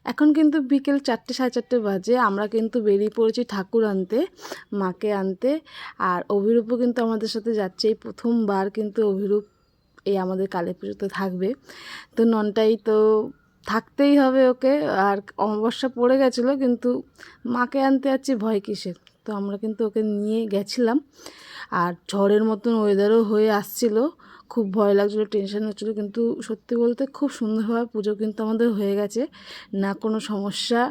এখন কিন্তু বিকেল 4টে 4:30 বাজে। আমরা কিন্তু বেরিয়ে পড়েছি ঠাকুর আনতে, মাকে আনতে। আর অভিরূপও কিন্তু আমাদের সাথে যাচ্ছে। এই প্রথমবার কিন্তু অভিরূপ এই আমাদের কালী পুজোতে থাকবে। তো ননটাই তো থাকতেই হবে ওকে। আর অমাবস্যা পড়ে গেছিলো, কিন্তু মাকে আনতে যাচ্ছি, ভয় কিসের। তো আমরা কিন্তু ওকে নিয়ে গেছিলাম। আর ঝড়ের মতন ওয়েদারও হয়ে আসছিলো, খুব ভয় লাগছিলো, টেনশন হচ্ছিলো। কিন্তু সত্যি বলতে খুব সুন্দরভাবে পুজো কিন্তু আমাদের হয়ে গেছে, না কোনো সমস্যা,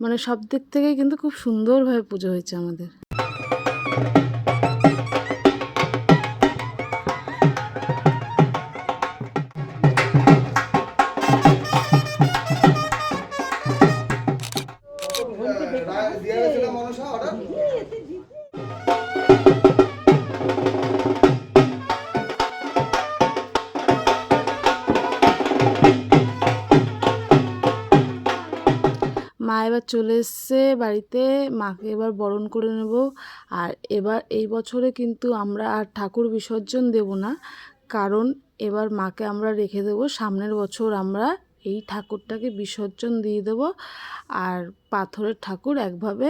মানে সব দিক থেকেই কিন্তু খুব সুন্দরভাবে পুজো হয়েছে আমাদের। মা এবার চলে এসছে বাড়িতে, মাকে এবার বরণ করে নেব। আর এবার এই বছরে কিন্তু আমরা আর ঠাকুর বিসর্জন দেব না, কারণ এবার মাকে আমরা রেখে দেব। সামনের বছর আমরা এই ঠাকুরটাকে বিসর্জন দিয়ে দেব। আর পাথরের ঠাকুর একভাবে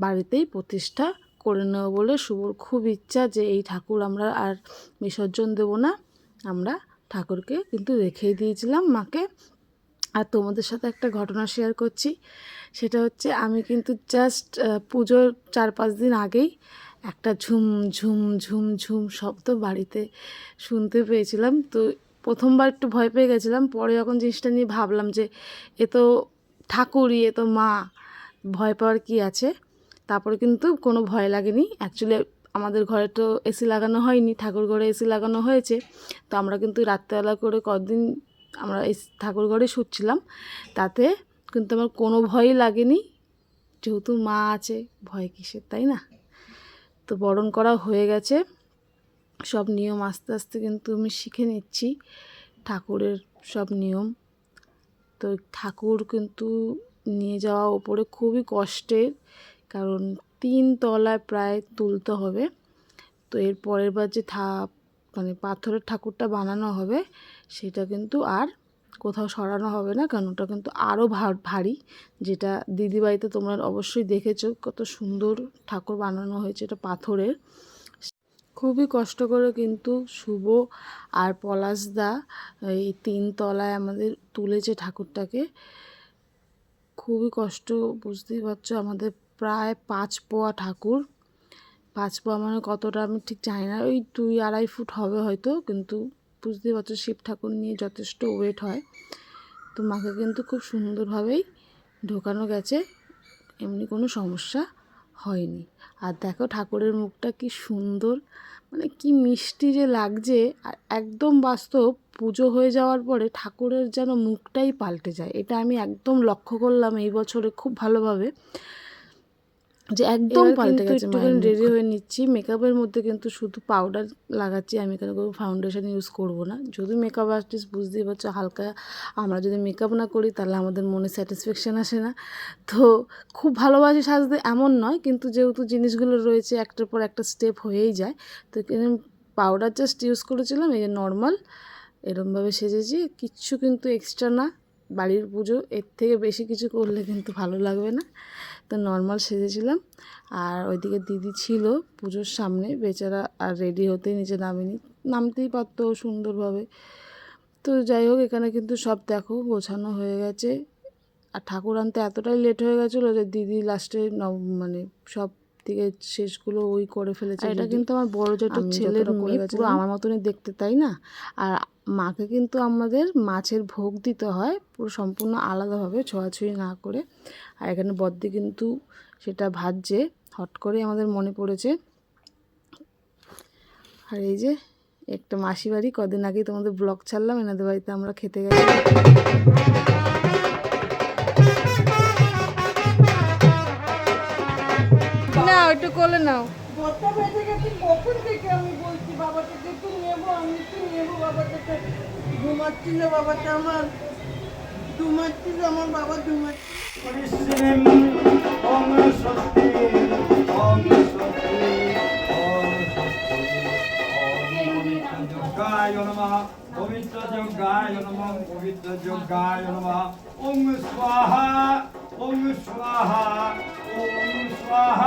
বাড়িতেই প্রতিষ্ঠা করে নেব বলে শুভর খুব ইচ্ছা যে এই ঠাকুর আমরা আর বিসর্জন দেব না, আমরা ঠাকুরকে কিন্তু রেখেই দিয়েছিলাম মাকে। আর তোমাদের সাথে একটা ঘটনা শেয়ার করছি, সেটা হচ্ছে আমি কিন্তু জাস্ট পুজোর 4-5 দিন আগেই একটা ঝুম ঝুম ঝুম ঝুম শব্দ বাড়িতে শুনতে পেয়েছিলাম। তো প্রথমবার একটু ভয় পেয়ে গেছিলাম, পরে যখন জিনিসটা নিয়ে ভাবলাম যে এ তো ঠাকুরই, এ তো মা, ভয় পাওয়ার কি আছে। তারপরে কিন্তু কোনো ভয় লাগেনি। অ্যাকচুয়ালি আমাদের ঘরে তো এসি লাগানো হয়নি, ঠাকুর ঘরে এসি লাগানো হয়েছে। তো আমরা কিন্তু রাত্রেবেলা করে কদিন আমরা এই ঠাকুর ঘরে শুচ্ছিলাম, তাতে কিন্তু আমার কোনো ভয়ই লাগেনি, যেহেতু মা আছে, ভয় কিসের, তাই না? তো বরণ করা হয়ে গেছে, সব নিয়ম আস্তে আস্তে কিন্তু আমি শিখে নিচ্ছি, ঠাকুরের সব নিয়ম। তো ঠাকুর কিন্তু নিয়ে যাওয়া ওপরে খুবই কষ্টের, কারণ 3 তলায় প্রায় তুলতে হবে। তো এর পরের বার যে মানে পাথরের ঠাকুরটা বানানো হবে, সেটা কিন্তু আর কোথাও সরানো হবে না, কারণ ওটা কিন্তু আরও ভারী। যেটা দিদিবাড়িতে তোমরা অবশ্যই দেখেছো কত সুন্দর ঠাকুর বানানো হয়েছে, এটা পাথরের। খুবই কষ্ট করে কিন্তু শুভ আর পলাশদা এই 3 তলায় আমাদের তুলেছে ঠাকুরটাকে। খুবই কষ্ট, বুঝতেই পারছো। আমাদের প্রায় 5 পোয়া ঠাকুর। 5 পোয়া মানে কতটা আমি ঠিক জানি না, ওই 2-2.5 ফুট হবে হয়তো, কিন্তু বুঝতেই পারছো শিব ঠাকুর নিয়ে যথেষ্ট ওয়েট হয়। তো মাকে কিন্তু খুব সুন্দরভাবেই ঢোকানো গেছে, এমনি কোনো সমস্যা হয়নি। আর দেখো ঠাকুরের মুখটা কি সুন্দর, মানে কি মিষ্টি যে লাগছে। আর একদম বাস্তব, পুজো হয়ে যাওয়ার পরে ঠাকুরের যেন মুখটাই পাল্টে যায়, এটা আমি একদম লক্ষ্য করলাম এই বছরে খুব ভালোভাবে, যে একদম পাল্টে গেছে। একটুখানি রেডি হয়ে নিচ্ছি, মেকআপের মধ্যে কিন্তু শুধু পাউডার লাগাচ্ছি, আমি এখানে কোনো ফাউন্ডেশন ইউজ করব না। যদি মেকআপ আর্টিস্ট, বুঝতেই পারছো, হালকা আমরা যদি মেকআপ না করি তাহলে আমাদের মনে স্যাটিসফ্যাকশান আসে না। তো খুব ভালোবাসি সাজতে এমন নয়, কিন্তু যেহেতু জিনিসগুলো রয়েছে একটার পর একটা স্টেপ হয়েই যায়, তো এখানে পাউডার জাস্ট ইউজ করেছিলাম, এই যে নর্মাল এরমভাবে সেজেছি, কিচ্ছু কিন্তু এক্সট্রা না। বাড়ির পুজো, এর থেকে বেশি কিছু করলে কিন্তু ভালো লাগবে না। তো নর্মাল সেজেছিলাম। আর ওইদিকে দিদি ছিল পুজোর সামনে, বেচারা আর রেডি হতেই নিচে নামতেই পারতো সুন্দরভাবে। তো যাই হোক, এখানে কিন্তু সব দেখো গোছানো হয়ে গেছে। আর ঠাকুর আনতে এতটাই লেট হয়ে গেছিলো যে দিদি লাস্টে মানে সব থেকে শেষগুলো ওই করে ফেলেছে। এটা কিন্তু আমার বড় জেঠুর ছেলের মেয়ে, পুরো আমার মতনই দেখতে, তাই না? আর মাকে কিন্তু আমাদের মাছের ভোগ দিতে হয় পুরো সম্পূর্ণ আলাদাভাবে, ছোঁয়াছুঁয়ি না করে। আর এখানে বদ্দি কিন্তু সেটা ভাজছে, হট করে আমাদের মনে পড়েছে। আর এই যে একটা মাসি বাড়ি, কদিন আগেই তোমাদের ব্লগ ছাড়লাম, এনাদের বাড়িতে আমরা খেতে গেছি। না একটু কোলে নাও। ঘুমাচ্ছিল বাবাটা আমার, ঘুমাচ্ছিল আমার বাবা, ঘুমাচ্ছিল। পবিত্র যজ্ঞায় নমঃ পবিত্র যজ্ঞায় নমঃ ওম স্বাহা ওম স্বাহা ওম স্বাহা